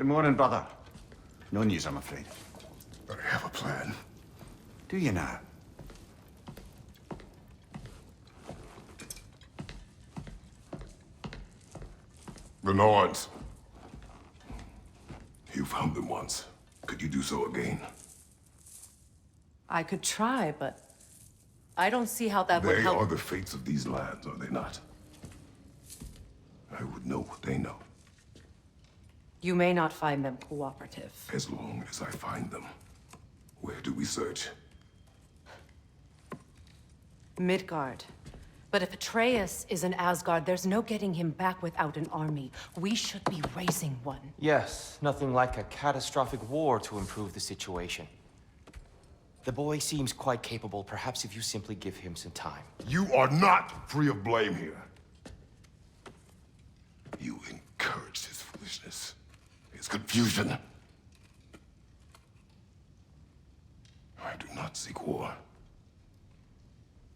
Good morning, brother. No news, I'm afraid. I have a plan. Do you now? The Norns. You found them once. Could you do so again? I could try, but I don't see how that would help. They are the fates of these lands, are they not? I would know what they know. You may not find them cooperative. As long as I find them. Where do we search? Midgard. But if Atreus is in Asgard, there's no getting him back without an army. We should be raising one. Yes, nothing like a catastrophic war to improve the situation. The boy seems quite capable. Perhaps if you simply give him some time. You are not free of blame here. You encouraged his foolishness, his confusion. I do not seek war.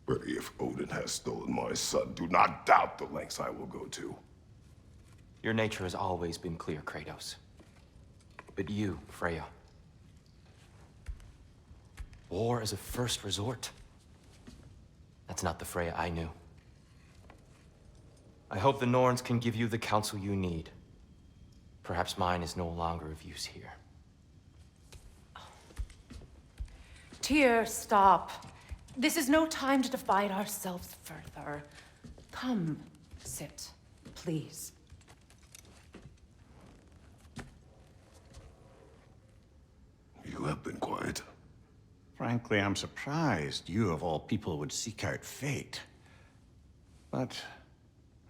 But if Odin has stolen my son, do not doubt the lengths I will go to. Your nature has always been clear, Kratos. But you, Freya. War as a first resort. That's not the Freya I knew. I hope the Norns can give you the counsel you need. Perhaps mine is no longer of use here. Tyr, stop. This is no time to divide ourselves further. Come, sit, please. You have been quiet. Frankly, I'm surprised you, of all people, would seek out fate. But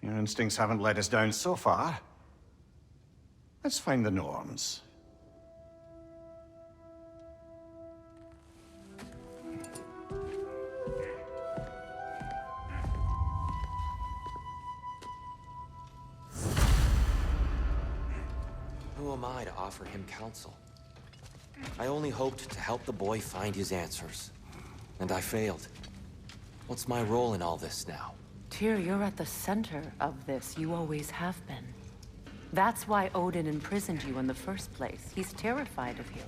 your instincts haven't let us down so far. Let's find the Norns. Who am I to offer him counsel? I only hoped to help the boy find his answers. And I failed. What's my role in all this now? Tyr, you're at the center of this. You always have been. That's why Odin imprisoned you in the first place. He's terrified of you.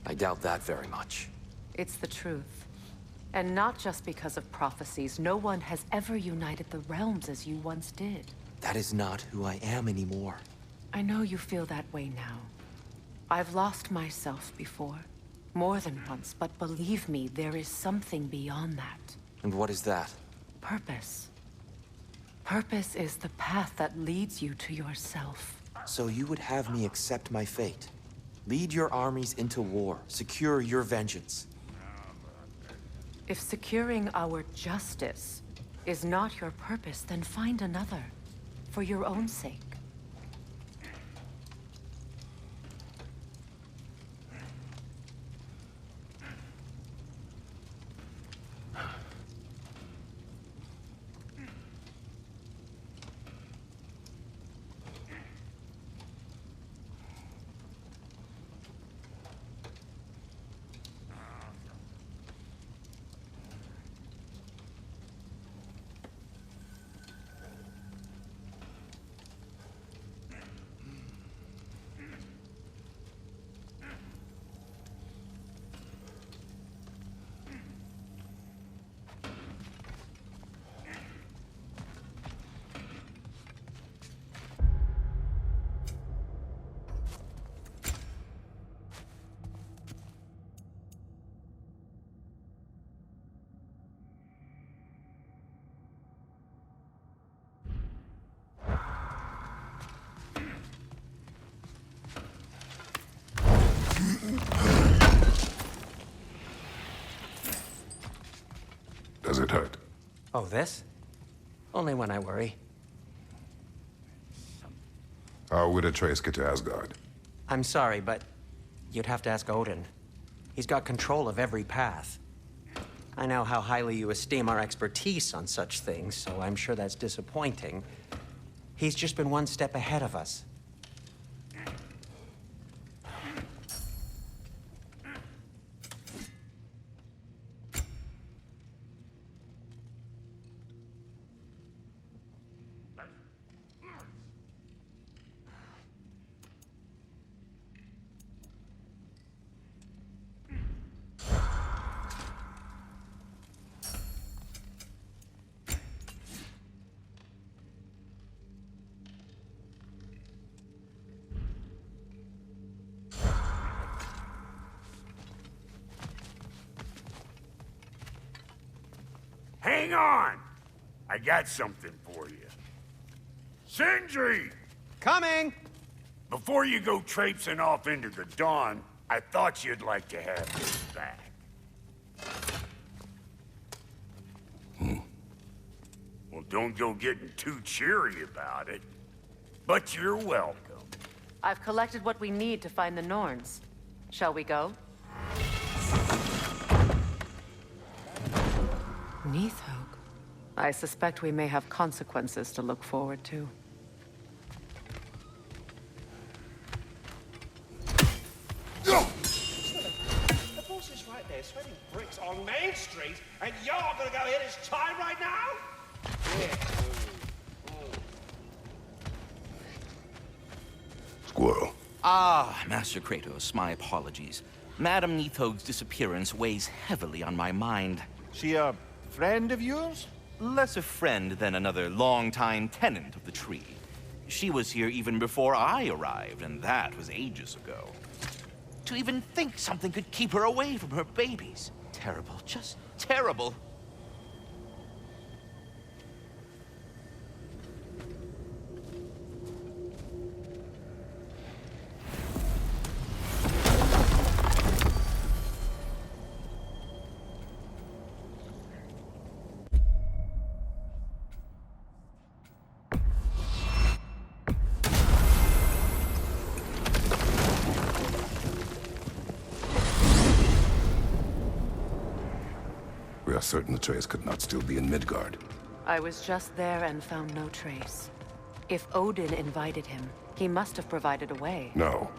I doubt that very much. It's the truth. And not just because of prophecies. No one has ever united the realms as you once did. That is not who I am anymore. I know you feel that way now. I've lost myself before. More than once, but believe me, there is something beyond that. And what is that? Purpose. Purpose is the path that leads you to yourself. So you would have me accept my fate? Lead your armies into war, secure your vengeance. If securing our justice is not your purpose, then find another. For your own sake. Does it hurt? Oh, this? Only when I worry. How would Atreus get to Asgard? I'm sorry, but you'd have to ask Odin. He's got control of every path. I know how highly you esteem our expertise on such things, so I'm sure that's disappointing. He's just been one step ahead of us. Hang on! I got something for you. Sindri! Coming! Before you go traipsing off into the dawn, I thought you'd like to have this back. Well, don't go getting too cheery about it. But you're welcome. I've collected what we need to find the Norns. Shall we go? Neathhogue. I suspect we may have consequences to look forward to. The boss is right there, sweating bricks on Main Street, and you're gonna go hit his time right now? Yeah. Squirrel. Ah, Master Kratos, my apologies. Madame Neathoge's disappearance weighs heavily on my mind. She a friend of yours? Less a friend than another longtime tenant of the tree. She was here even before I arrived, and that was ages ago. To even think something could keep her away from her babies. Terrible, just terrible. We are certain the trace could not still be in Midgard. I was just there and found no trace. If Odin invited him, he must have provided a way. No,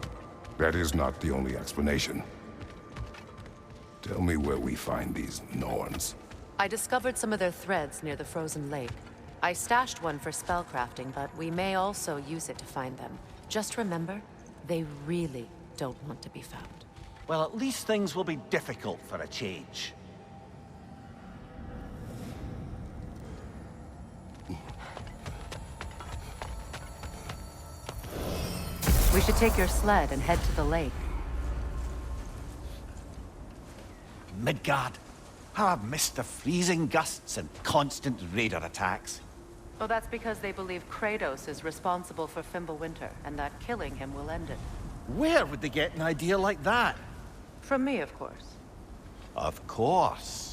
that is not the only explanation. Tell me where we find these Norns. I discovered some of their threads near the frozen lake. I stashed one for spellcrafting, but we may also use it to find them. Just remember, they really don't want to be found. Well, at least things will be difficult for a change. We should take your sled and head to the lake. Midgard. How I've missed the freezing gusts and constant raider attacks. Oh, that's because they believe Kratos is responsible for Fimbulwinter, and that killing him will end it. Where would they get an idea like that? From me, of course. Of course.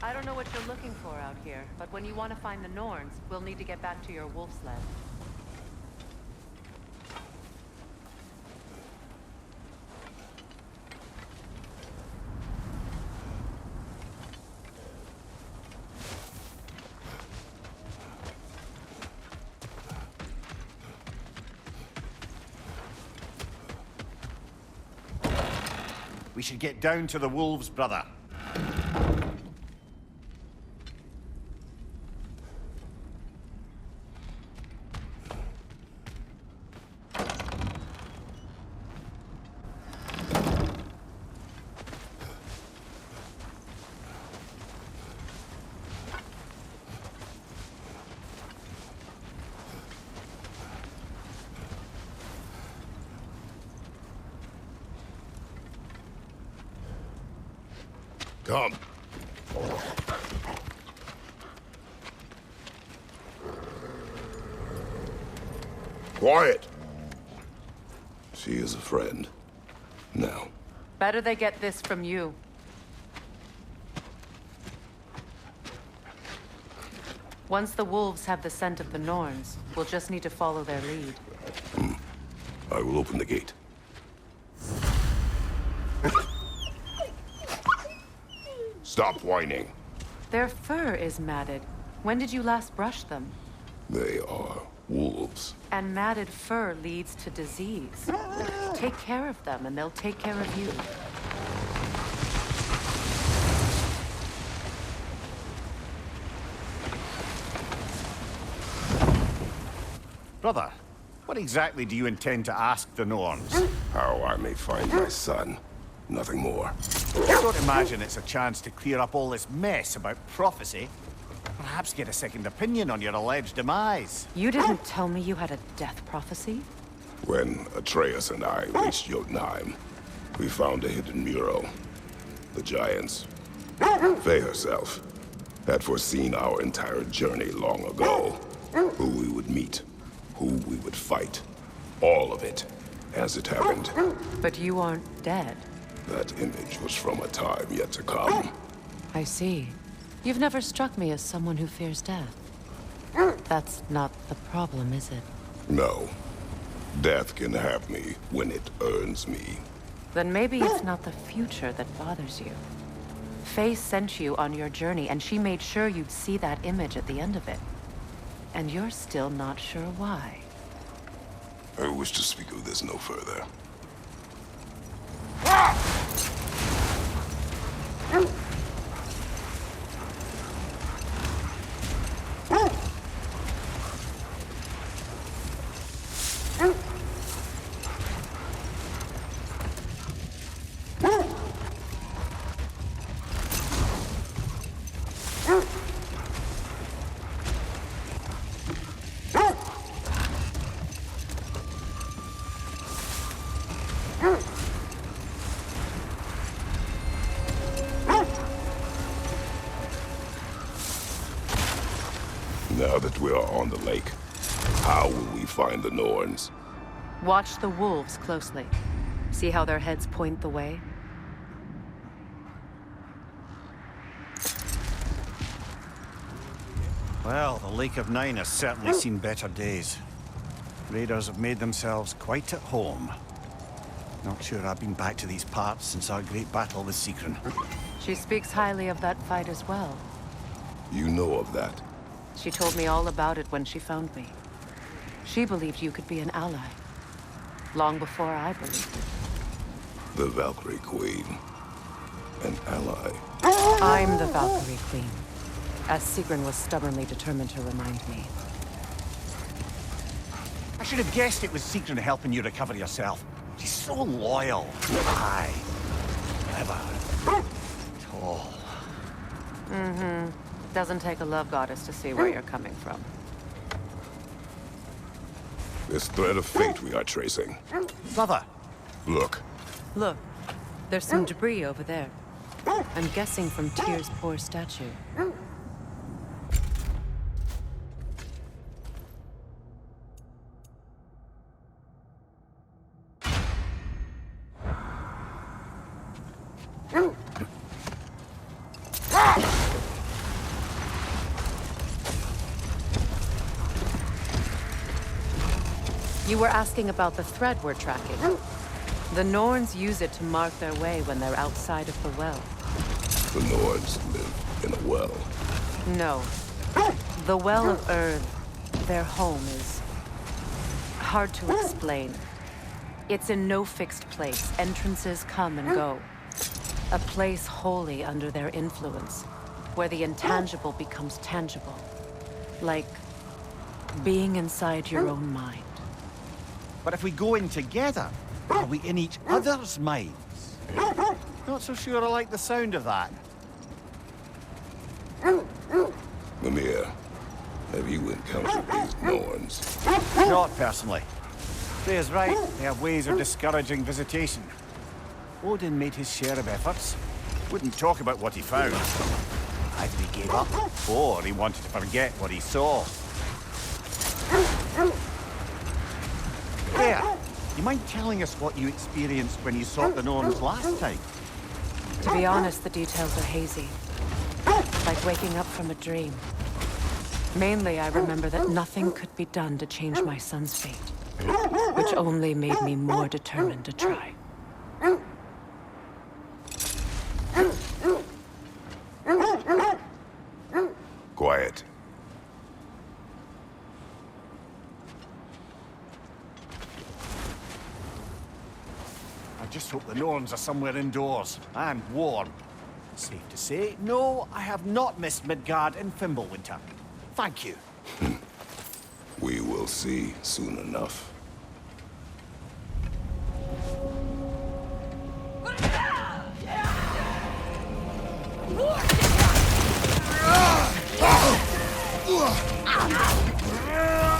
I don't know what you're looking for out here, but when you want to find the Norns, we'll need to get back to your wolf sled. We should get down to the wolves, brother. Come. Quiet. She is a friend. Now. Better they get this from you. Once the wolves have the scent of the Norns, we'll just need to follow their lead. I will open the gate. Stop whining. Their fur is matted. When did you last brush them? They are wolves. And matted fur leads to disease. Take care of them, and they'll take care of you. Brother, what exactly do you intend to ask the Norns? How I may find my son. Nothing more. I don't imagine it's a chance to clear up all this mess about prophecy. Perhaps get a second opinion on your alleged demise. You didn't tell me you had a death prophecy? When Atreus and I reached Jotunheim, we found a hidden mural. The Giants, Faye herself, had foreseen our entire journey long ago. Who we would meet, who we would fight, all of it, as it happened. But you aren't dead. That image was from a time yet to come. I see. You've never struck me as someone who fears death. That's not the problem, is it? No. Death can have me when it earns me. Then maybe it's not the future that bothers you. Faye sent you on your journey, and she made sure you'd see that image at the end of it. And you're still not sure why. I wish to speak of this no further. Now that we are on the lake, how will we find the Norns? Watch the wolves closely. See how their heads point the way? Well, the Lake of Nine has certainly seen better days. Raiders have made themselves quite at home. Not sure I've been back to these parts since our great battle with Secren. She speaks highly of that fight as well. You know of that. She told me all about it when she found me. She believed you could be an ally. Long before I believed it. The Valkyrie Queen. An ally. I'm the Valkyrie Queen, as Sigrun was stubbornly determined to remind me. I should have guessed it was Secren helping you recover yourself. She's so loyal. Aye. Clever. Tall. Mm-hmm. Doesn't take a love goddess to see where you're coming from. This thread of fate we are tracing. Brother. Look. Look, there's some debris over there. I'm guessing from Tyr's poor statue. You were asking about the thread we're tracking. The Norns use it to mark their way when they're outside of the well. The Nords live in a well. No. The Well of Earth, their home, is hard to explain. It's in no fixed place. Entrances come and go. A place wholly under their influence, where the intangible becomes tangible. Like being inside your own mind. But if we go in together, are we in each other's minds? Not so sure I like the sound of that. Mimir, have you encountered these Norns? Not personally. Freya's right. They have ways of discouraging visitation. Odin made his share of efforts. Wouldn't talk about what he found. Either he gave up, or he wanted to forget what he saw. Freya, you mind telling us what you experienced when you sought the Norns last time? To be honest, the details are hazy. Like waking up from a dream. Mainly, I remember that nothing could be done to change my son's fate. Which only made me more determined to try. Quiet. I just hope the Norns are somewhere indoors, and warm. Safe to say, no, I have not missed Midgard in Fimbulwinter. Thank you. We will see soon enough.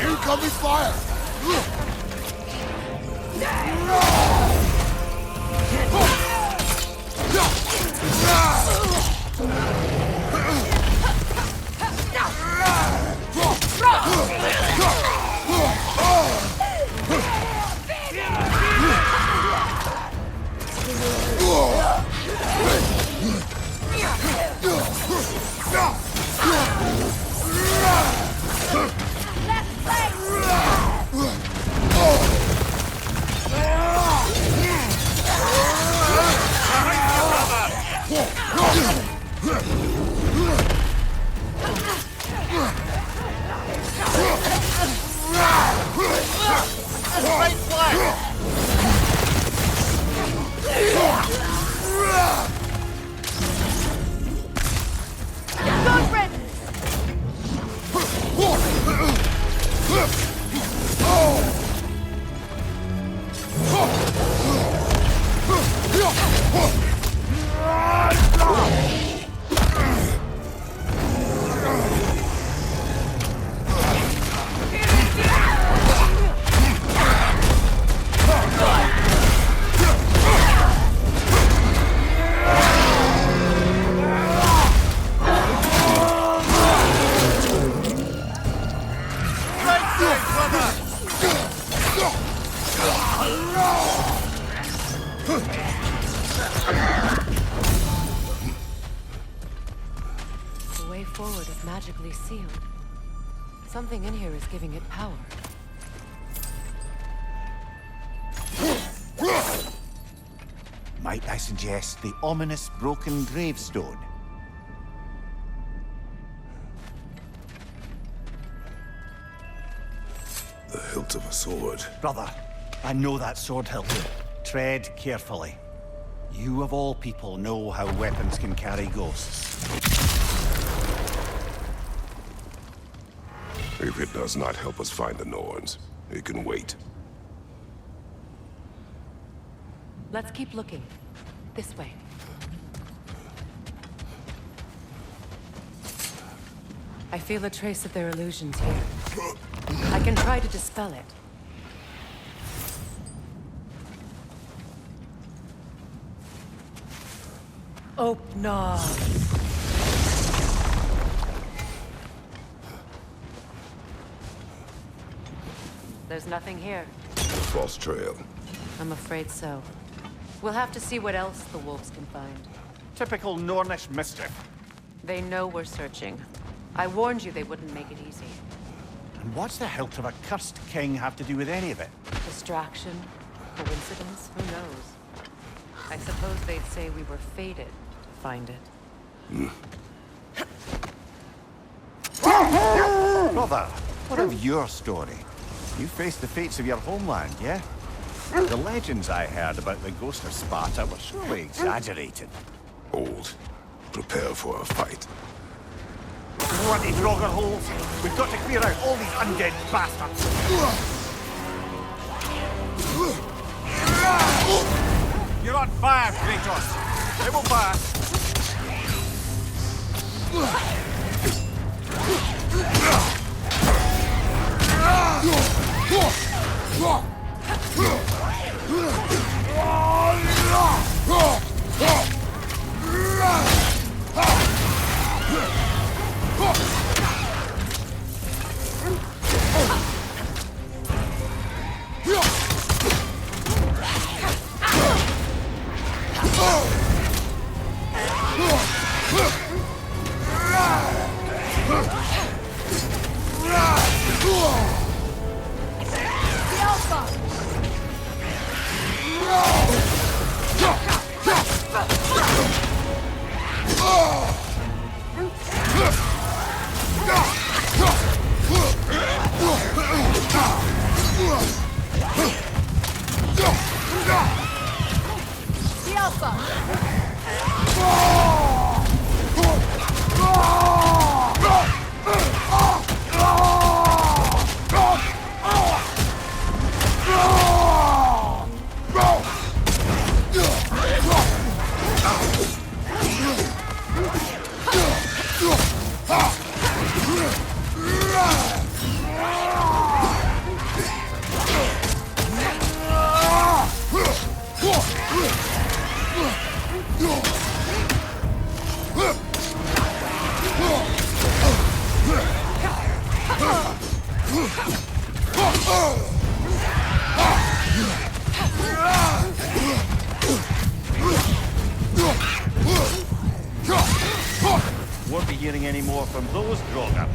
Incoming fire! The way forward is magically sealed. Something in here is giving it power. Might I suggest the ominous broken gravestone? The hilt of a sword. Brother, I know that sword hilt. Tread carefully. You of all people know how weapons can carry ghosts. If it does not help us find the Norns, it can wait. Let's keep looking. This way. I feel a trace of their illusions here. I can try to dispel it. Oh, no. There's nothing here. A false trail. I'm afraid so. We'll have to see what else the wolves can find. Typical Nornish mischief. They know we're searching. I warned you they wouldn't make it easy. And what's the hilt of a cursed king have to do with any of it? Distraction? Coincidence? Who knows? I suppose they'd say we were fated to find it. Brother, what of your story? You faced the fates of your homeland, yeah? The legends I heard about the ghost of Sparta were surely exaggerated. Old. Prepare for a fight. Bloody Draugr holes! We've got to clear out all these undead bastards! You're on fire, Kratos! It will pass! Won't be hearing any more from those Draugr.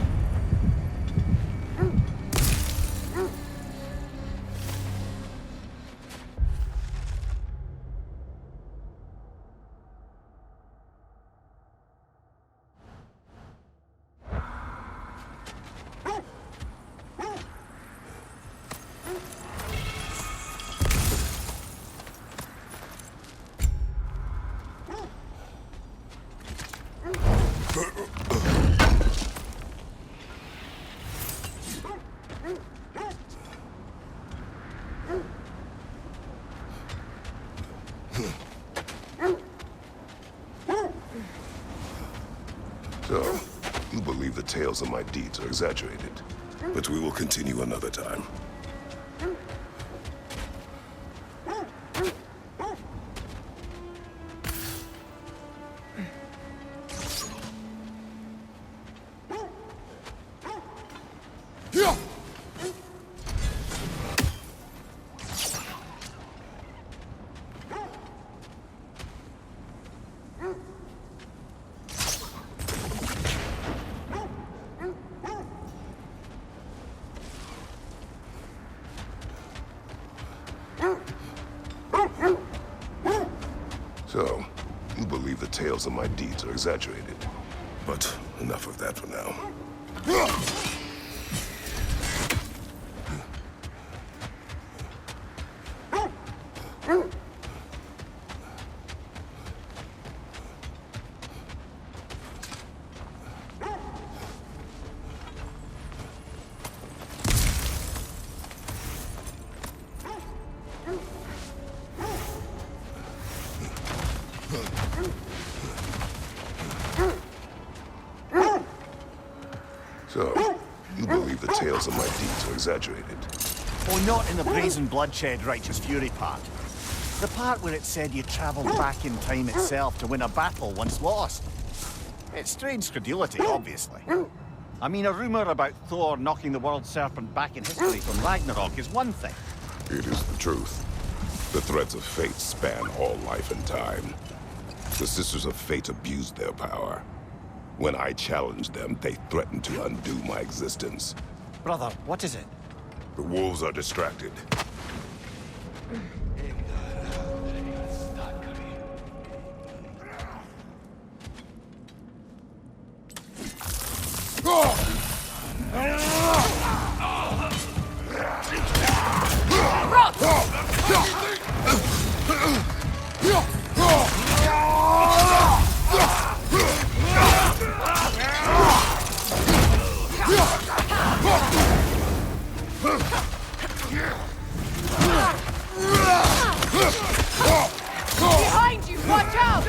So, you believe the tales of my deeds are exaggerated. But we will continue another time. So, you believe the tales of my deeds are exaggerated. But enough of that for now. So, you believe the tales of my deeds are exaggerated. Oh, not in the brazen bloodshed righteous fury part. The part where it said you travelled back in time itself to win a battle once lost. It's strange credulity, obviously. I mean, a rumour about Thor knocking the world serpent back in history from Ragnarok is one thing. It is the truth. The threads of fate span all life and time. The Sisters of Fate abused their power. When I challenged them, they threatened to undo my existence. Brother, what is it? The wolves are distracted. Behind you! Watch out!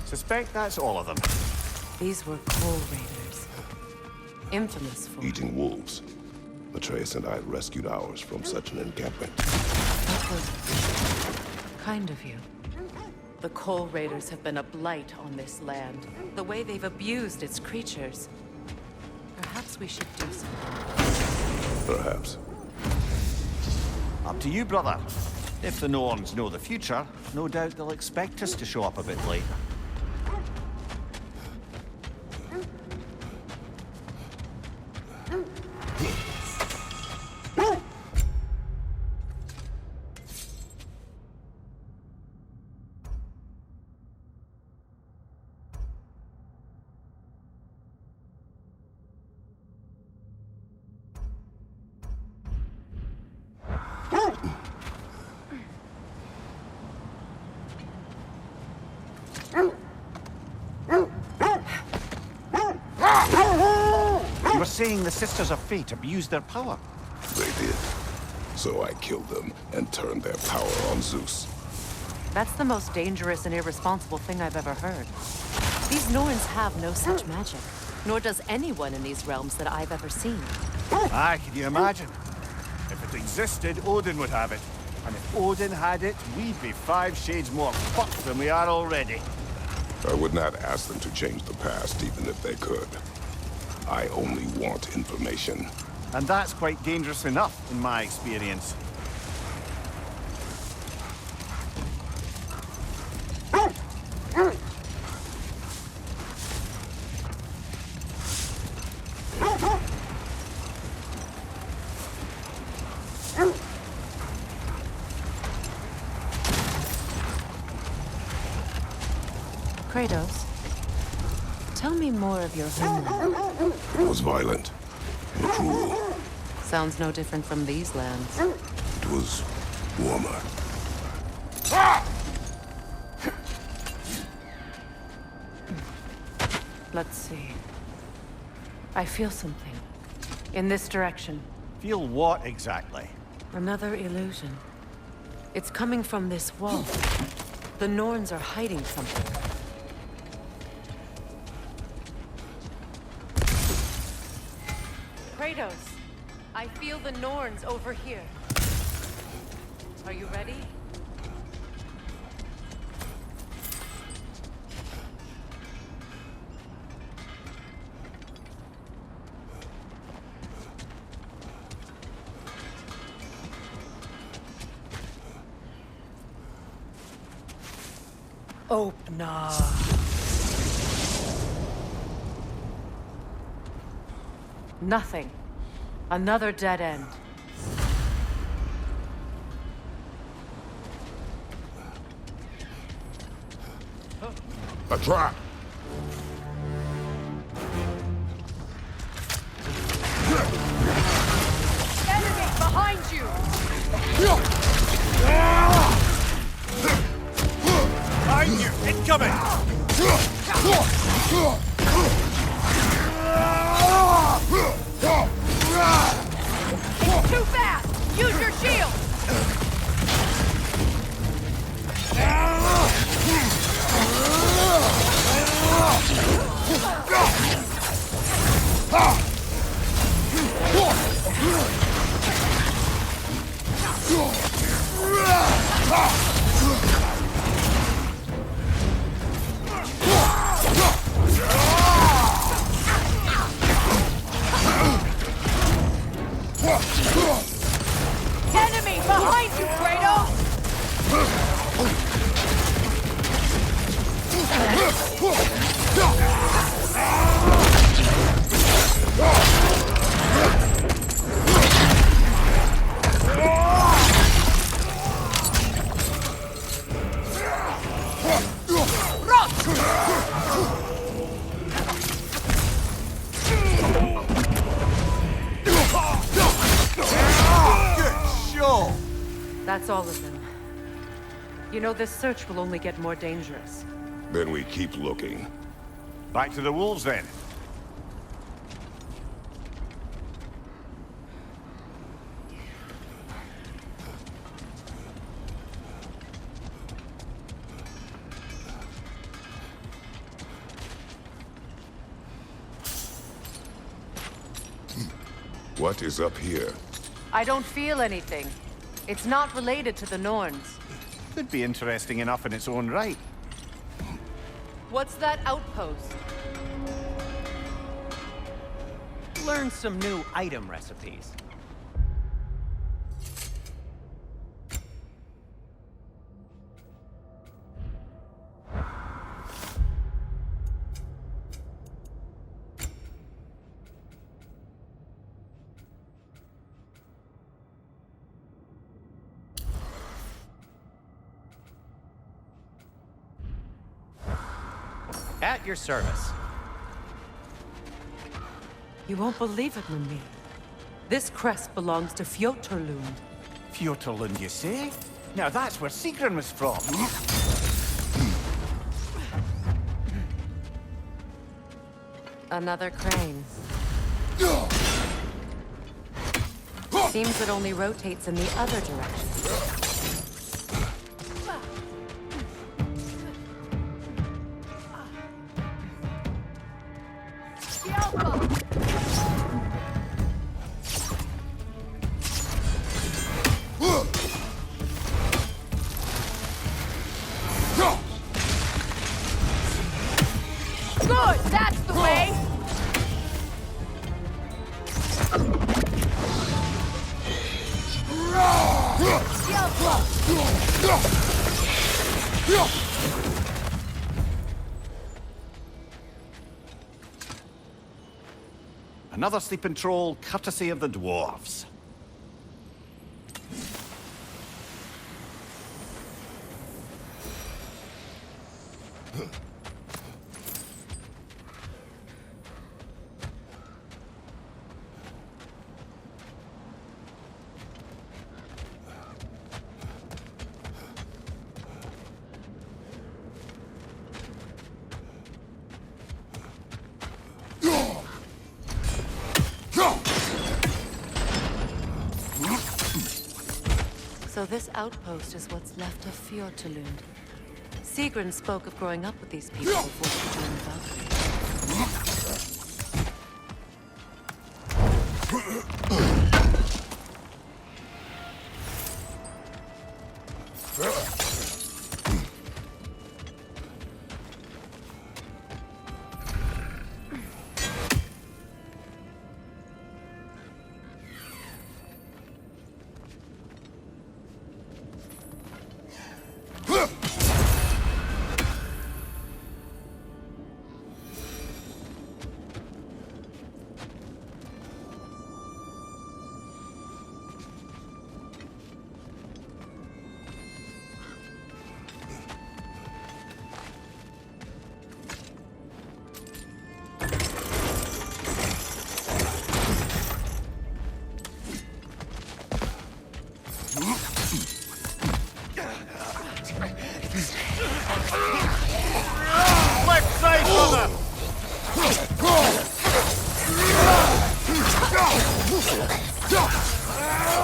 Suspect that's all of them. These were Coal Raiders. Infamous for... Eating wolves. Atreus and I rescued ours from such an encampment. That was kind of you. The Coal Raiders have been a blight on this land. The way they've abused its creatures. Perhaps we should do something. Perhaps. Up to you, brother. If the Norns know the future, no doubt they'll expect us to show up a bit late. You were saying the Sisters of Fate abused their power. They did. So I killed them and turned their power on Zeus. That's the most dangerous and irresponsible thing I've ever heard. These Norns have no such magic. Nor does anyone in these realms that I've ever seen. Aye, can you imagine? If it existed, Odin would have it. And if Odin had it, we'd be 5 shades more fucked than we are already. I would not ask them to change the past, even if they could. I only want information. And that's quite dangerous enough, in my experience. Kratos, tell me more of your homeland. It was violent and cruel. Sounds no different from these lands. It was warmer. Let's see. I feel something. In this direction. Feel what exactly? Another illusion. It's coming from this wall. The Norns are hiding something. Kratos, I feel the Norns over here. Are you ready? Open up. Nothing. Another dead end. A trap! Enemy behind you! Behind you! Incoming! It's too fast! Use your shield! Enemy behind you, Kratos! That's all of them. You know, this search will only get more dangerous. Then we keep looking. Back to the wolves, then. What is up here? I don't feel anything. It's not related to the Norns. Could be interesting enough in its own right. What's that outpost? Learn some new item recipes. At your service. You won't believe it, Mimir. This crest belongs to Fjotorlund. Fjotorlund, you say? Now that's where Sigrun was from. Another crane. Seems it only rotates in the other direction. Good, that's the way! Another sleeping troll, courtesy of the dwarves. So this outpost is what's left of Fjordtulund. Sigrun spoke of growing up with these people before she joined the Valkyries.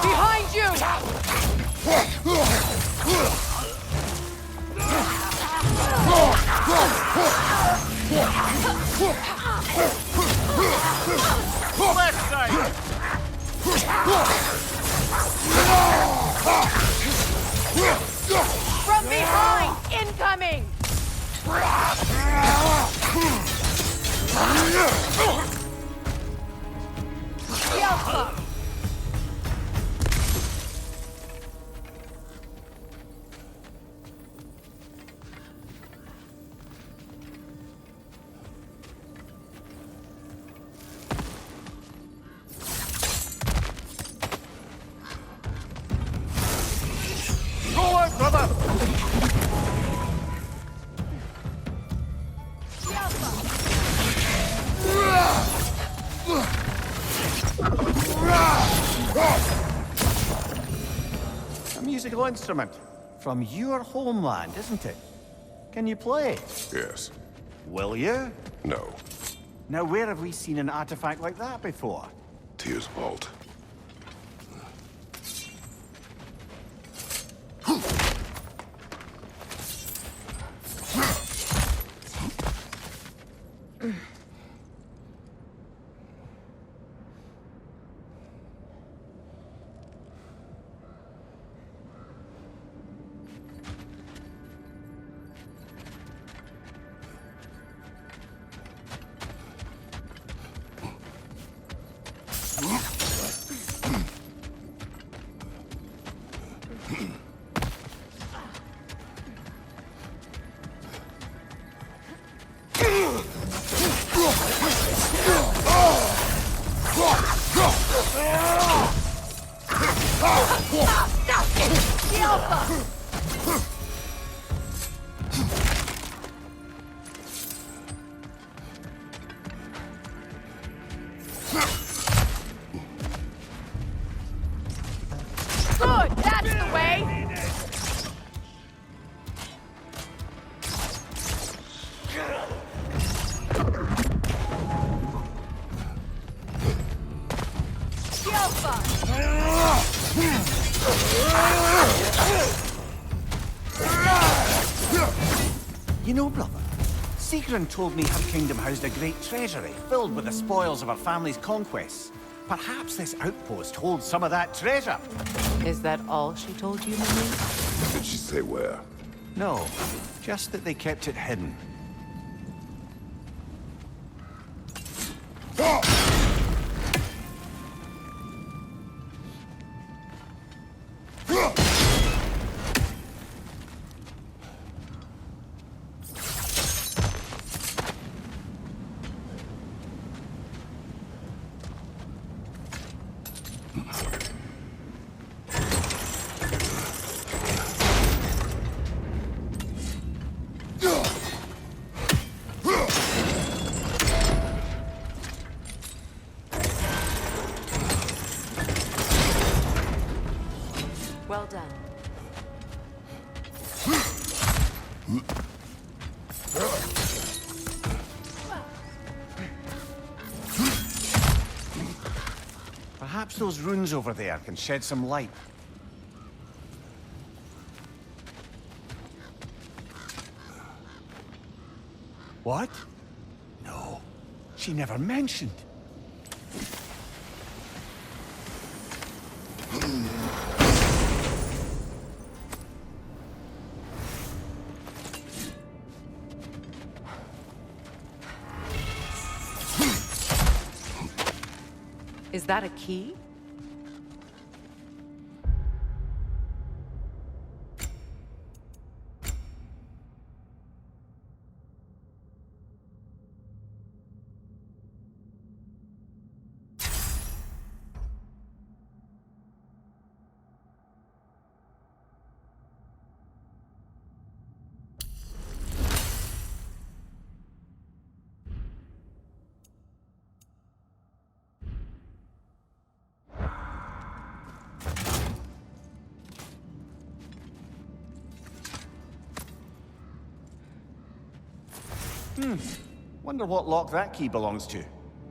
Behind you! Left side! From behind! Incoming! Alpha! Go on, brother! A musical instrument from your homeland, isn't it? Can you play? Yes. Will you? No. Now, where have we seen an artifact like that before? Tyr's vault. Good! That's the way! You know, brother, Sigrun told me her kingdom housed a great treasury filled with the spoils of her family's conquests. Perhaps this outpost holds some of that treasure. Is that all she told you, Mimi? Did she say where? No, just that they kept it hidden. Well done. Perhaps those runes over there can shed some light. What? No, she never mentioned. Is that a key? Wonder what lock that key belongs to.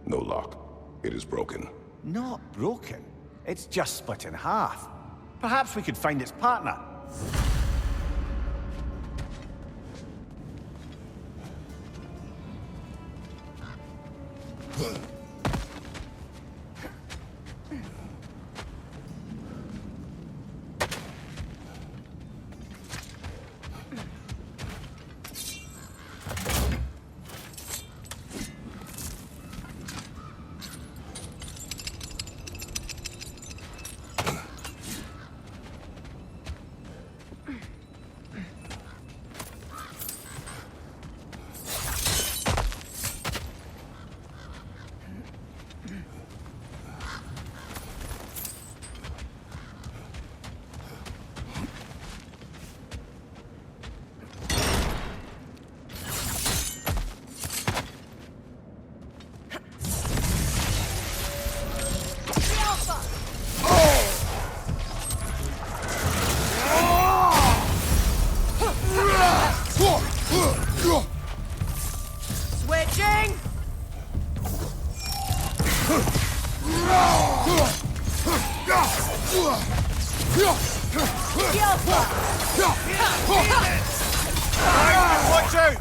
No lock. It is broken. Not broken. It's just split in half. Perhaps we could find its partner. Switching! Watch out!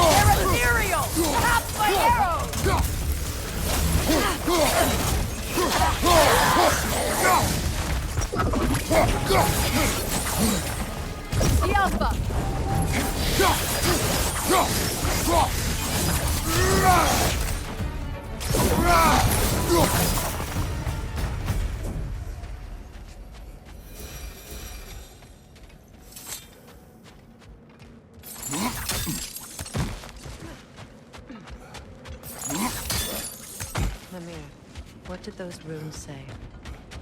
They're ethereal! Half my arrows! The Alpha! Mimir, what did those runes say?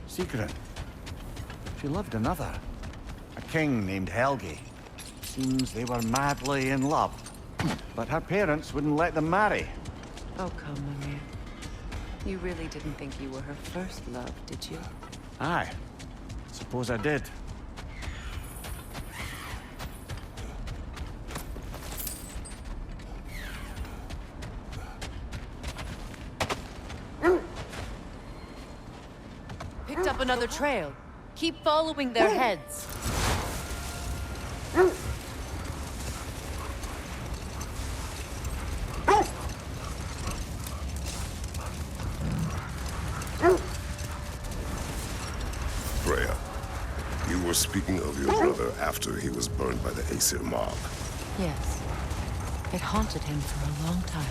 Secret. She loved another. A king named Helgi. Seems they were madly in love. But her parents wouldn't let them marry. Oh, come, Mimir. You really didn't think you were her first love, did you? Aye. Suppose I did. Picked up another trail. Keep following their heads. Freya, you were speaking of your brother after he was burned by the Aesir mob. Yes. It haunted him for a long time.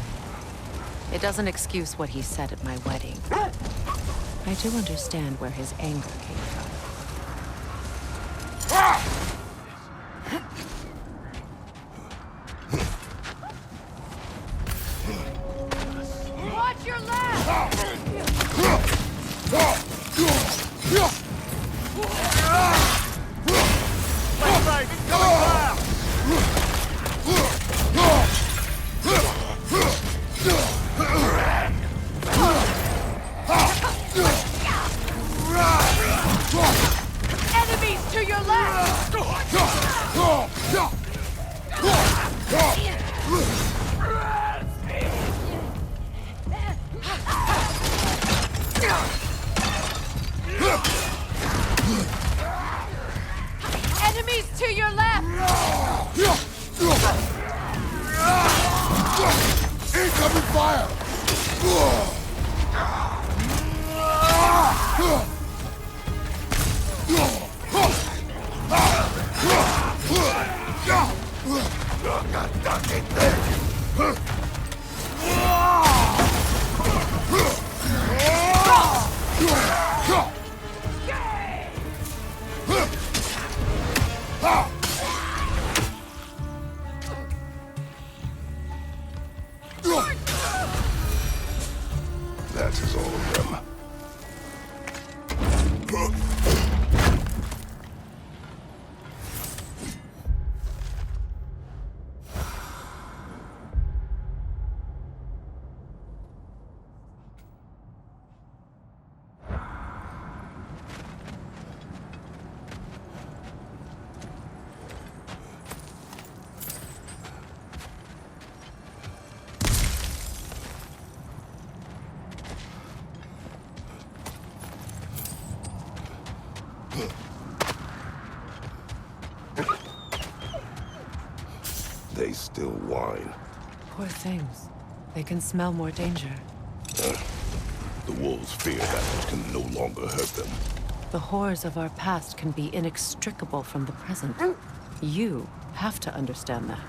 It doesn't excuse what he said at my wedding. I do understand where his anger came from. Watch your left! Left side, coming fire! That is all of them. They still whine. Poor things. They can smell more danger. The wolves fear that which can no longer hurt them. The horrors of our past can be inextricable from the present. You have to understand that.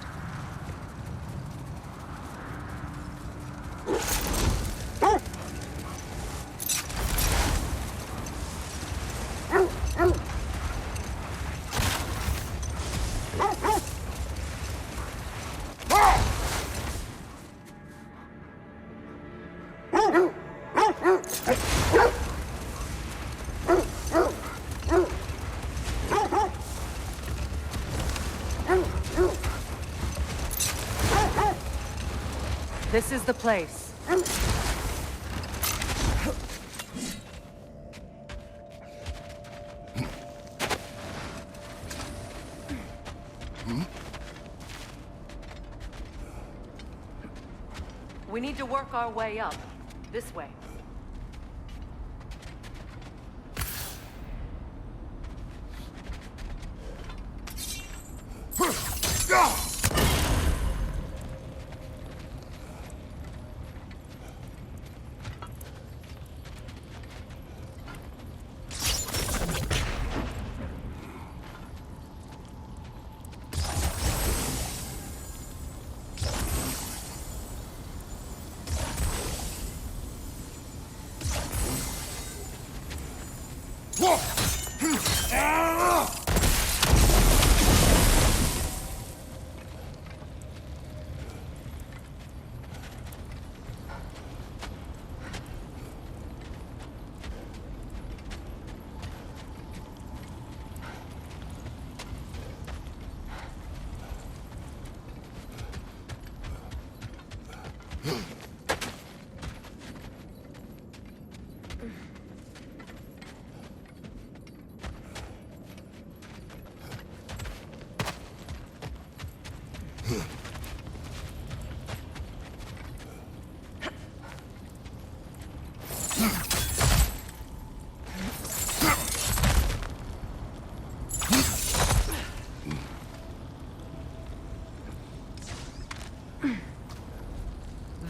This is the place. We need to work our way up. This way.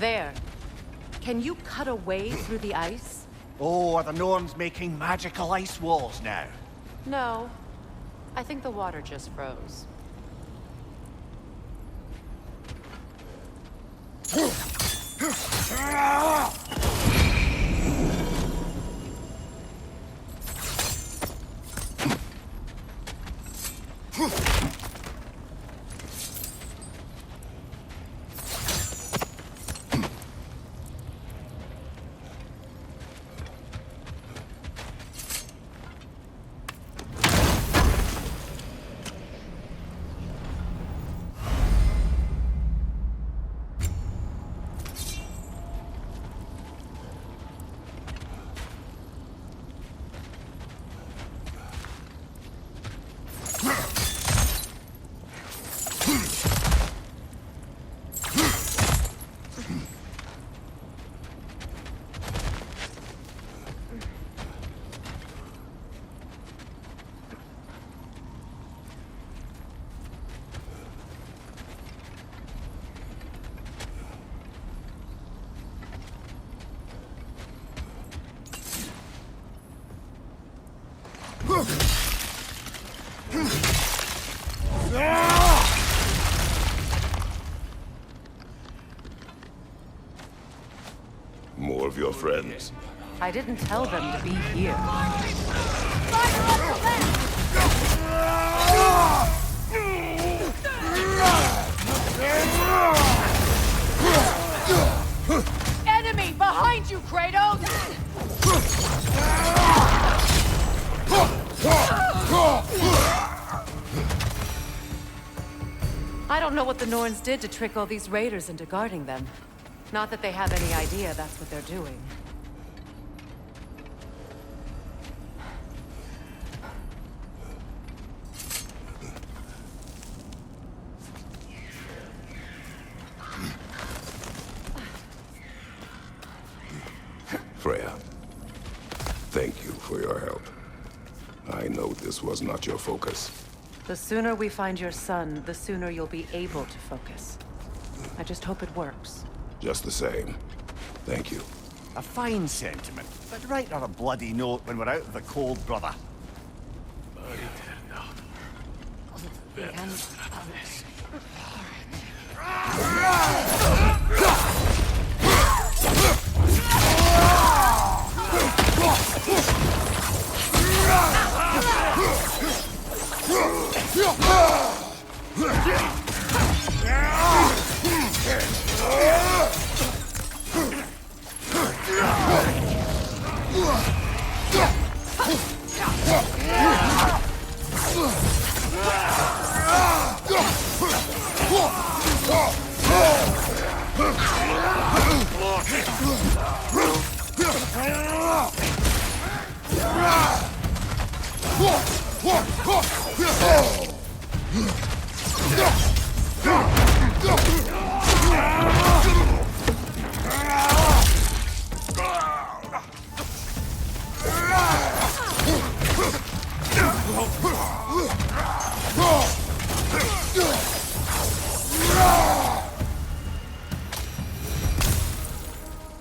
There. Can you cut a way through the ice? Oh, are the Norns making magical ice walls now? No. I think the water just froze. More of your friends? I didn't tell them to be here. Enemy behind you, Kratos! I don't know what the Norns did to trick all these raiders into guarding them. Not that they have any idea that's what they're doing. Freya, thank you for your help. I know this was not your focus. The sooner we find your son, the sooner you'll be able to focus. I just hope it works. Just the same, thank you. A fine sentiment, but write her a bloody note when we're out of the cold, brother.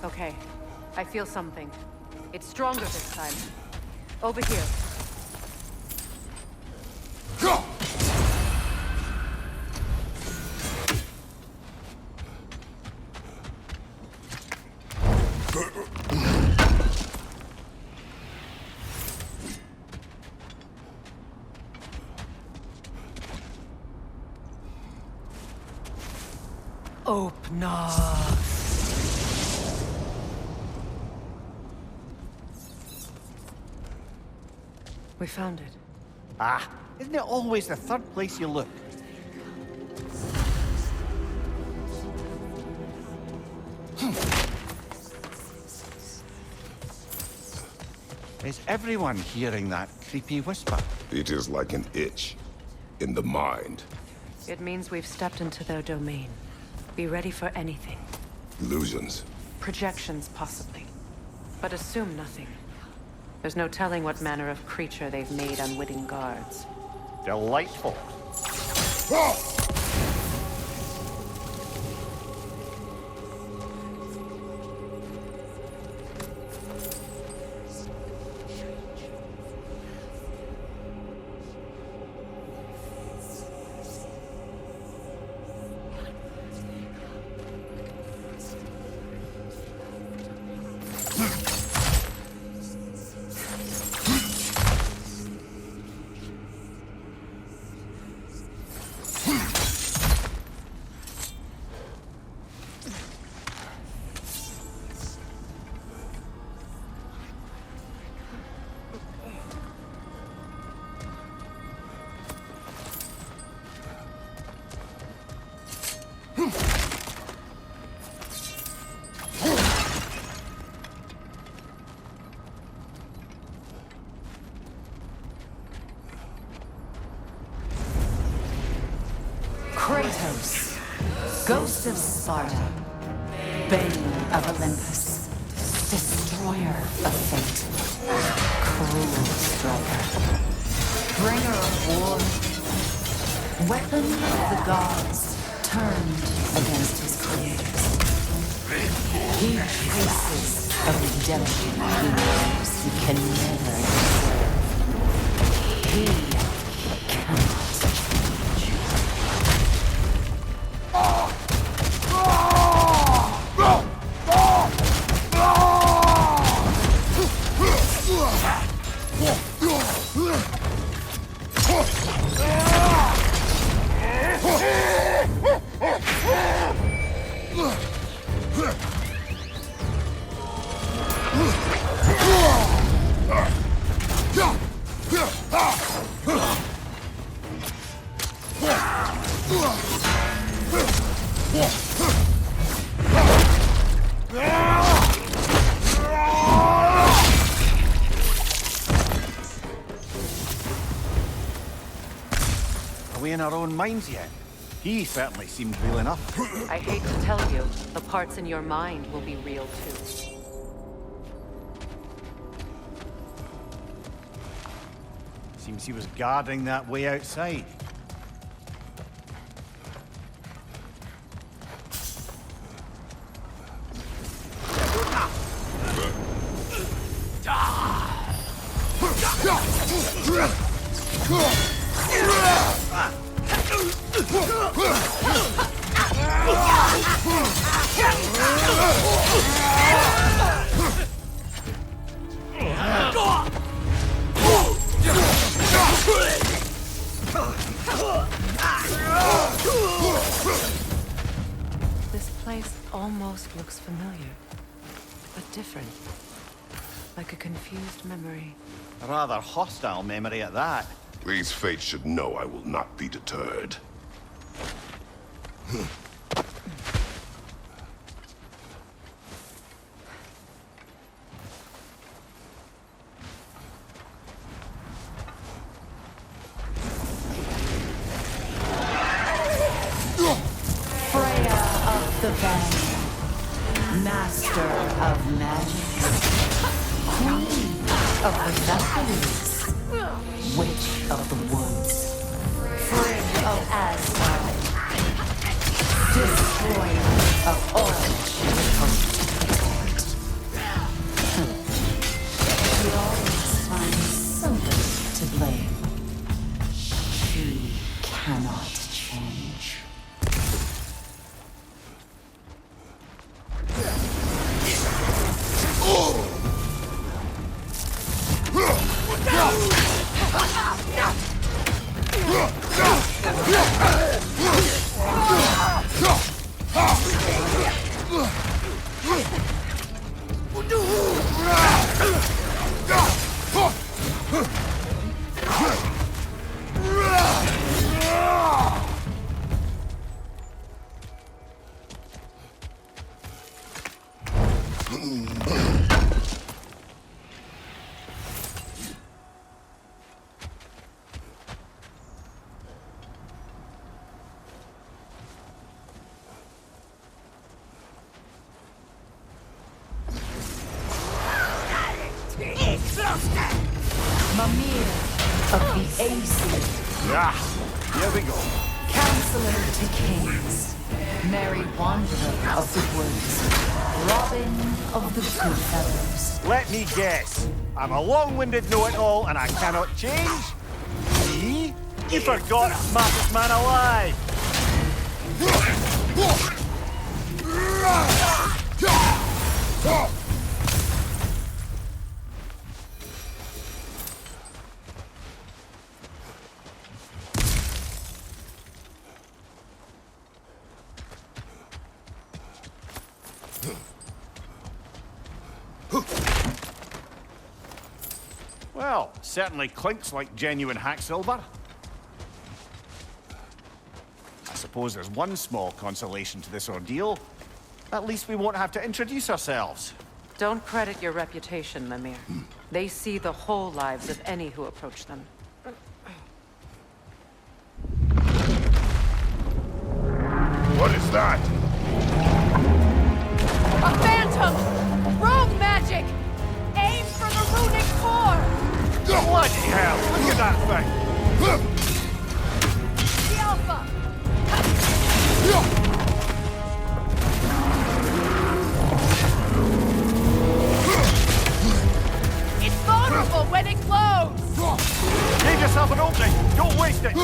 Okay, I feel something. It's stronger this time. Over here. Open up. We found it. Ah, isn't it always the third place you look? Is everyone hearing that creepy whisper? It is like an itch in the mind. It means we've stepped into their domain. Be ready for anything. Illusions. Projections, possibly. But assume nothing. There's no telling what manner of creature they've made unwitting guards. Delightful. Kratos, Ghost of Sparta, Bane of Olympus, Destroyer of Fate, Cruel Striker, Bringer of War, Weapon of the Gods, turned against his creators. He traces a redemption he knows he can never deserve. He cannot. in our own minds yet. He certainly seemed real enough. I hate to tell you, the parts in your mind will be real too. Seems he was guarding that way outside. This place almost looks familiar, but different. Like a confused memory. A rather hostile memory at that. These fates should know I will not be deterred. Freya of the Band, Master of Magic, Queen of the Valkyries, Witch of the Woods, Frigg of Asgard, Destroyer of all she She always finds somebody to blame. She cannot change. Mimir of the Aesir. Yeah, here we go. Counselor to Kings, Merry Wanderer of the Woods, Robin of the Good Fellows. Let me guess. I'm a long-winded know-it-all and I cannot change? See? You forgot smartest man alive! Well, certainly clinks like genuine hack silver. I suppose there's one small consolation to this ordeal. At least we won't have to introduce ourselves. Don't credit your reputation, Mimir. They see the whole lives of any who approach them. What is that? A phantom! Rogue magic! Aim for the runic core! Bloody hell! Look at that thing! The Alpha! It's vulnerable when it glows! Give yourself an opening! Don't waste it!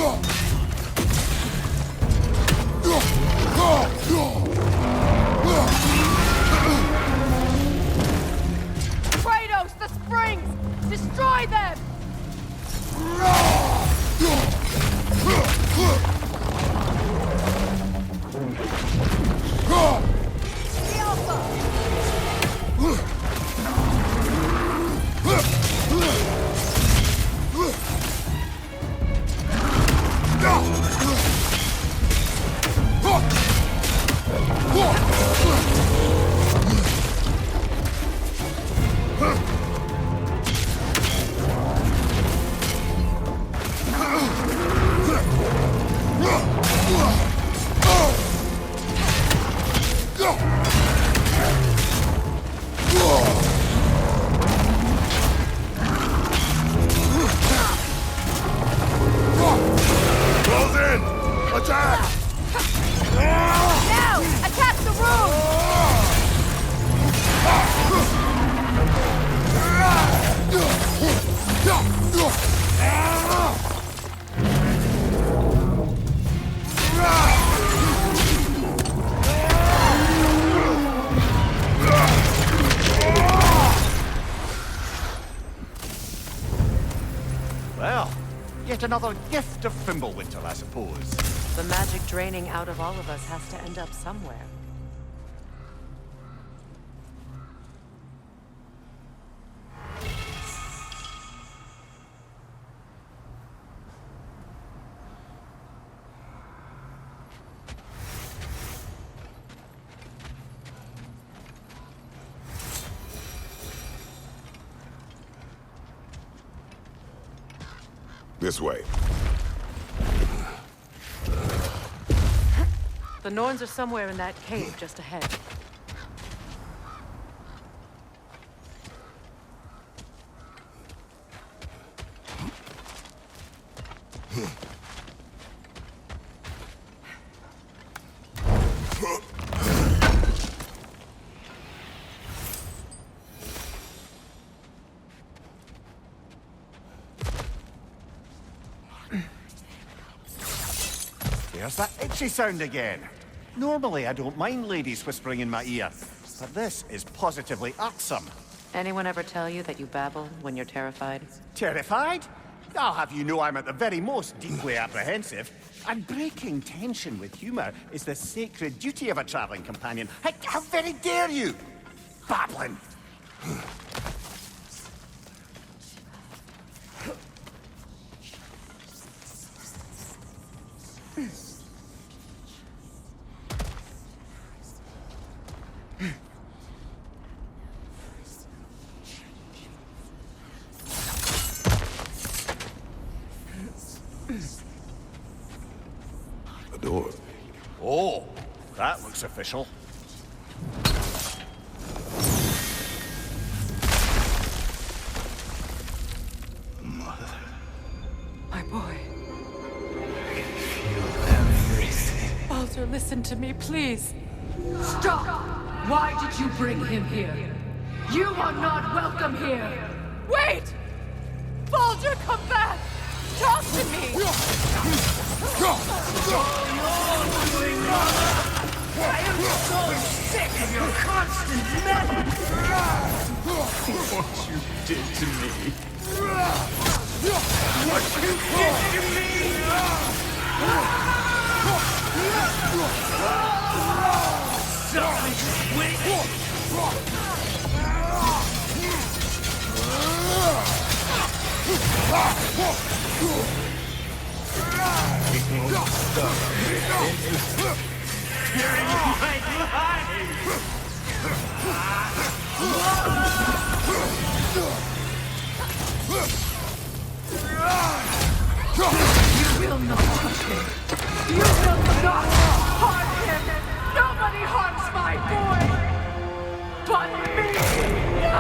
Close in! Attack! Now! Attack the room! Well, yet another gift of Fimbulwinter, I suppose. The magic draining out of all of us has to end up somewhere. This way. The Norns are somewhere in that cave just ahead. There's that itchy sound again. Normally, I don't mind ladies whispering in my ear, but this is positively irksome. Anyone ever tell you that you babble when you're terrified? Terrified? I'll have you know I'm at the very most deeply apprehensive. And breaking tension with humor is the sacred duty of a traveling companion. How very dare you! Babbling! A door. Oh, that looks official. My boy. Feel everything. Baldur, listen to me, please. Stop! Why did you bring him here? You are not welcome here! Wait! Baldur, come back! Talk to me! I am so sick of your constant meddling! What you did to me. What you did to me! Selfish witch! You will not touch him! You will not harm him! Nobody harms my boy! But me! No!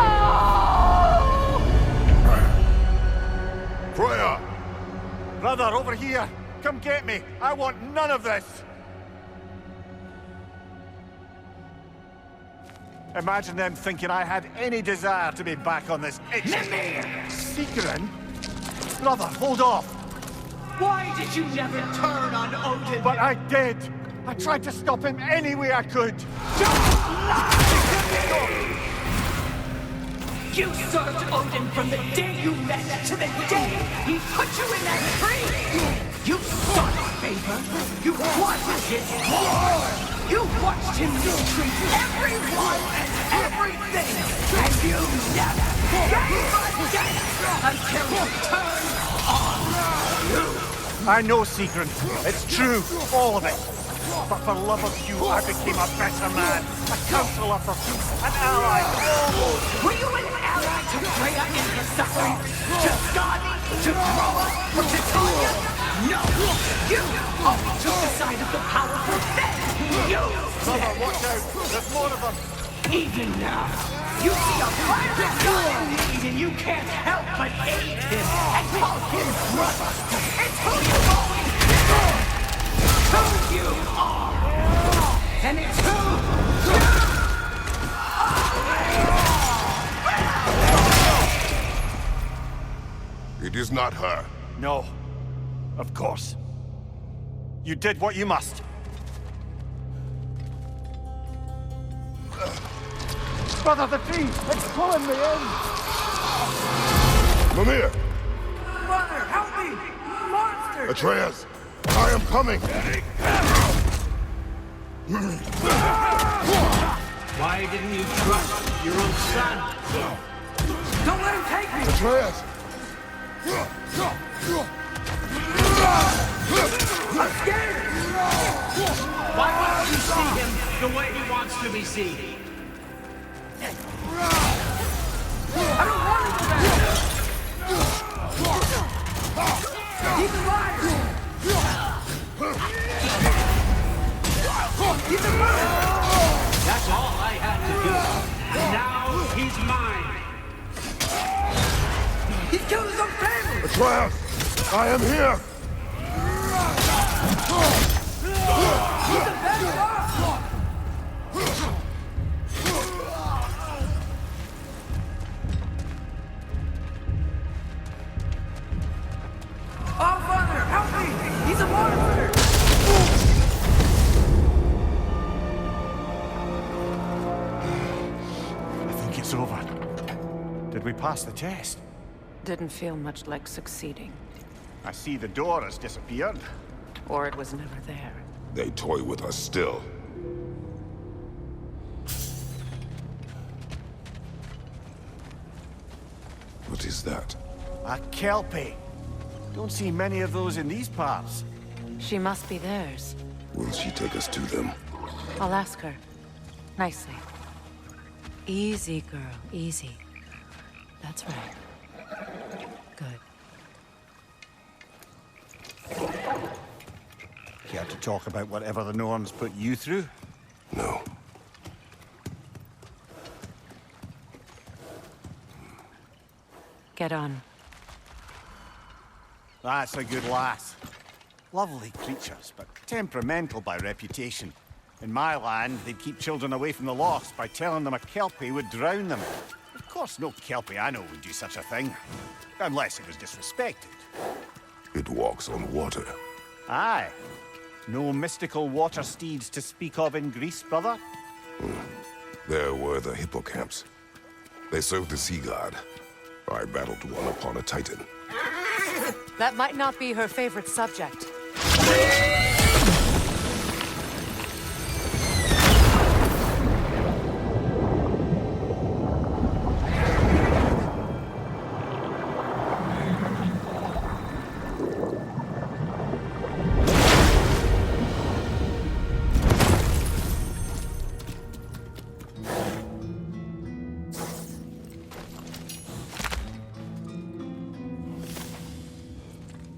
Freya! Brother, over here! Come get me! I want none of this! Imagine them thinking I had any desire to be back on this itchy... Seekerin? Brother, hold off! Why did you never turn on Odin? But I did! I tried to stop him any way I could! You served Odin from the day you met to the day he put you in that tree! You sought his favor, you wanted his war! You watched him mistreat everyone and everything! And you never gave a dance until you turned on you! I know, Seekerin. It's true, all of it. But for love of you, I became a better man. A counselor for peace, an ally. Were you an ally to Freya in her suffering? To Skadi? To Groa? Or to Tanya? No! You only took the side of the powerful then! You Brother, watch out! There's more of them! even now, you see a pirate guy in need and you can't help but aid him and call him brother. It's who you've always been. Who you are. And it's who you It is not her. No. Of course. You did what you must. Brother, the tree! It's pulling me in! Mimir! Mother, help me! Monster! Atreus! I am coming! Why didn't you trust your own son? Don't let him take me! Atreus! I'm scared! Why won't you see him the way he wants to be seen? I don't want to do that! He's alive! He's alive! That's all I had to do. Now he's mine. He's killed his own family! Atreus! I am here! He's the best boss! Oh, Father, help me! He's a monster! I think it's over. Did we pass the test? Didn't feel much like succeeding. I see the door has disappeared. Or it was never there. They toy with us still. What is that? A Kelpie. Don't see many of those in these parts. She must be theirs. Will she take us to them? I'll ask her. Nicely. Easy, girl. Easy. That's right. Good. Care to talk about whatever the Norns put you through? No. Get on. That's a good lass. Lovely creatures, but temperamental by reputation. In my land, they'd keep children away from the lost by telling them a Kelpie would drown them. Of course, no Kelpie I know would do such a thing. Unless it was disrespected. It walks on water. Aye. No mystical water steeds to speak of in Greece, brother? There were the hippocamps. They served the sea god. I battled one upon a titan. That might not be her favorite subject.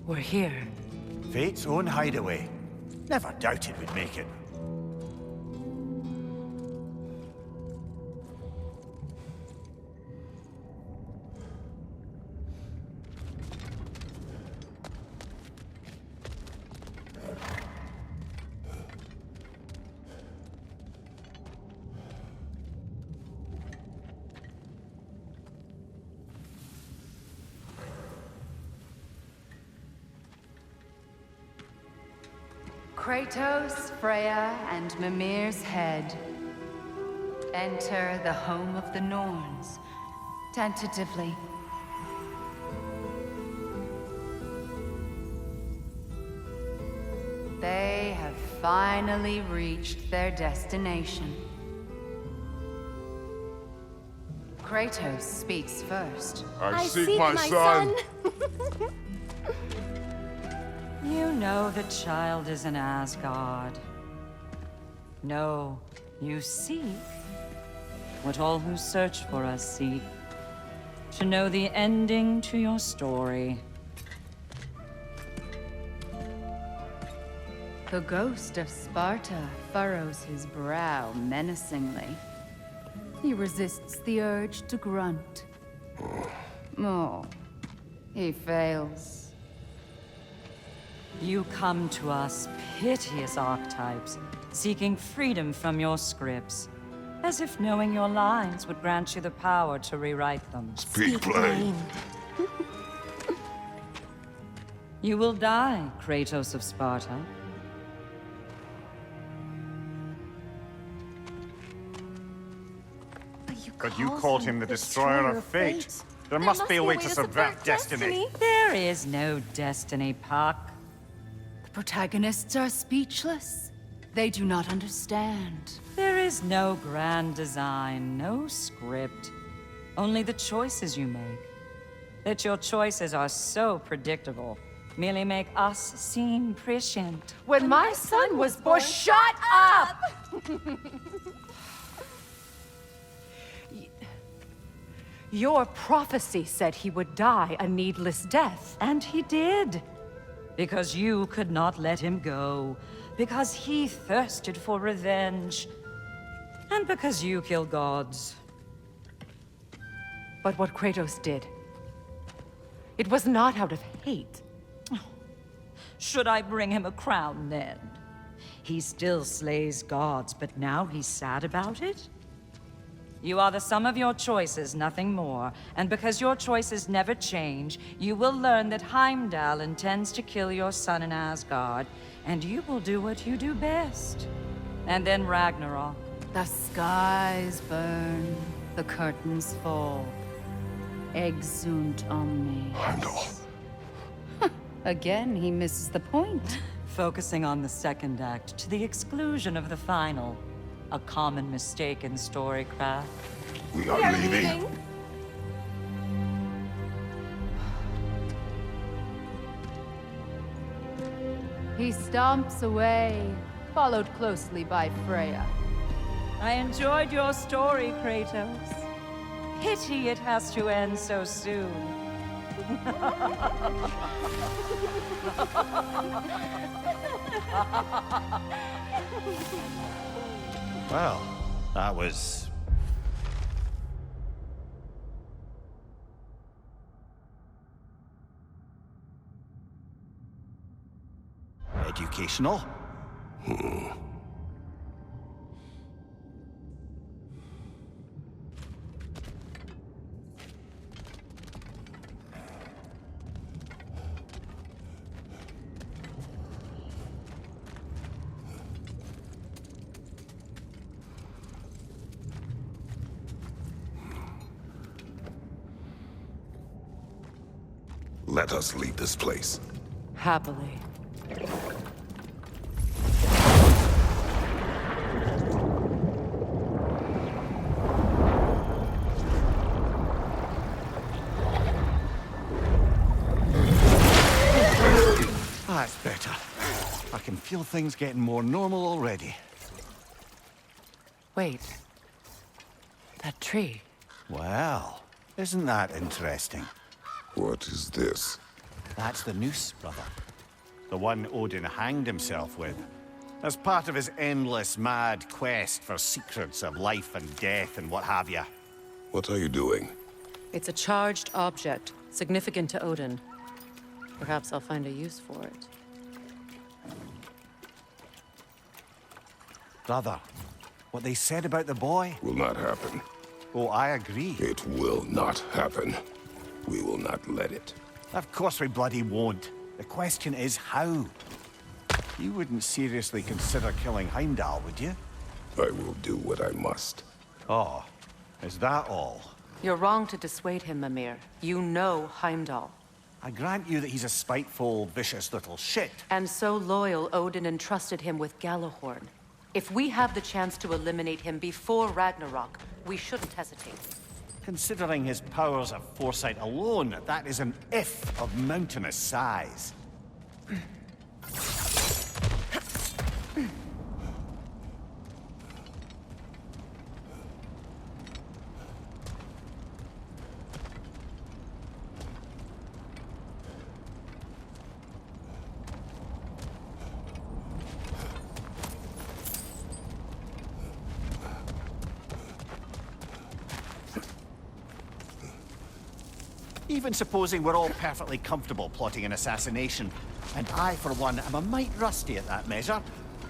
We're here. Fate's own hideaway. Never doubted we'd make it. Kratos, Freya, and Mimir's head. Enter the home of the Norns, tentatively. They have finally reached their destination. Kratos speaks first. I seek my son. You know the child is in Asgard. No, you seek what all who search for us seek. To know the ending to your story. The ghost of Sparta furrows his brow menacingly. He resists the urge to grunt. Oh, he fails. You come to us, piteous archetypes, seeking freedom from your scripts, as if knowing your lines would grant you the power to rewrite them. Speak plain. You will die, Kratos of Sparta. But you called him the Destroyer of Fate. There must be a way to subvert destiny. There is no destiny, Puck. The protagonists are speechless. They do not understand. There is no grand design, no script. Only the choices you make. That your choices are so predictable merely make us seem prescient. When my son was born, shut up! Your prophecy said he would die a needless death. And he did. Because you could not let him go. Because he thirsted for revenge. And because you kill gods. But what Kratos did, it was not out of hate. Should I bring him a crown then? He still slays gods, but now he's sad about it? You are the sum of your choices, nothing more. And because your choices never change, you will learn that Heimdall intends to kill your son in Asgard, and you will do what you do best. And then Ragnarok. The skies burn, the curtains fall. Exunt omnes. Heimdall. Again, he misses the point. Focusing on the second act to the exclusion of the final. A common mistake in storycraft. We are leaving. He stomps away, followed closely by Freya. I enjoyed your story, Kratos. Pity it has to end so soon. Well, that was... educational? Let us leave this place. Happily. That's better. I can feel things getting more normal already. Wait. That tree. Well, isn't that interesting? What is this? That's the noose, brother. The one Odin hanged himself with. As part of his endless, mad quest for secrets of life and death and what have you. What are you doing? It's a charged object, significant to Odin. Perhaps I'll find a use for it. Brother, what they said about the boy? Will not happen. Oh, I agree. It will not happen. We will not let it. Of course we bloody won't. The question is how? You wouldn't seriously consider killing Heimdall, would you? I will do what I must. Oh, is that all? You're wrong to dissuade him, Mimir. You know Heimdall. I grant you that he's a spiteful, vicious little shit. And so loyal, Odin entrusted him with Gjallarhorn. If we have the chance to eliminate him before Ragnarok, we shouldn't hesitate. Considering his powers of foresight alone, that is an if of mountainous size. Even supposing we're all perfectly comfortable plotting an assassination, and I, for one, am a mite rusty at that measure,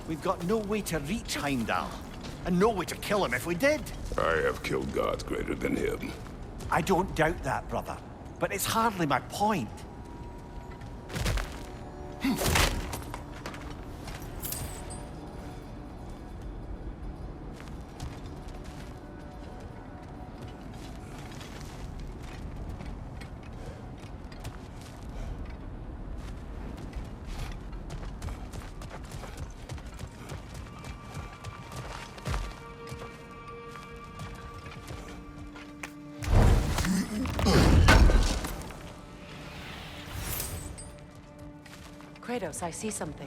we've got no way to reach Heimdall, and no way to kill him if we did. I have killed gods greater than him. I don't doubt that, brother, but it's hardly my point. Kratos, I see something.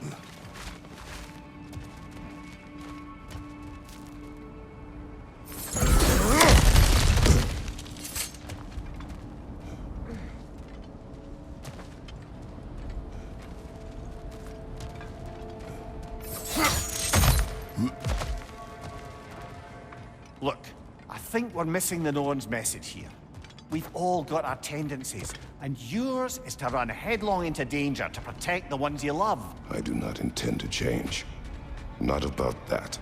Look, I think we're missing the Norn's message here. We've all got our tendencies, and yours is to run headlong into danger to protect the ones you love. I do not intend to change. Not about that.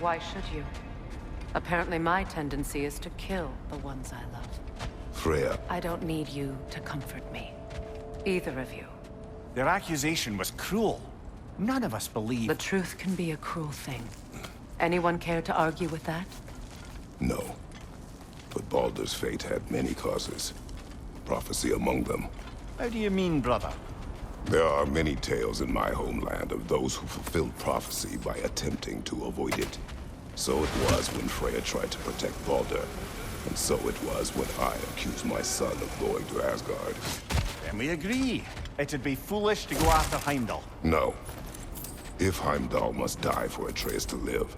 Why should you? Apparently my tendency is to kill the ones I love. Freya. I don't need you to comfort me. Either of you. Their accusation was cruel. None of us believe... The truth can be a cruel thing. Anyone care to argue with that? No. But Baldur's fate had many causes. Prophecy among them. How do you mean, brother? There are many tales in my homeland of those who fulfilled prophecy by attempting to avoid it. So it was when Freya tried to protect Baldur. And so it was when I accused my son of going to Asgard. Then we agree. It'd be foolish to go after Heimdall. No. If Heimdall must die for Atreus to live,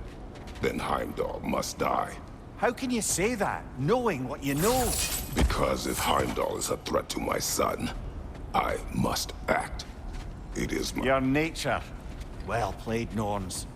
then Heimdall must die. How can you say that, knowing what you know? Because if Heimdall is a threat to my son, I must act. It is my... Your nature. Well played, Norns.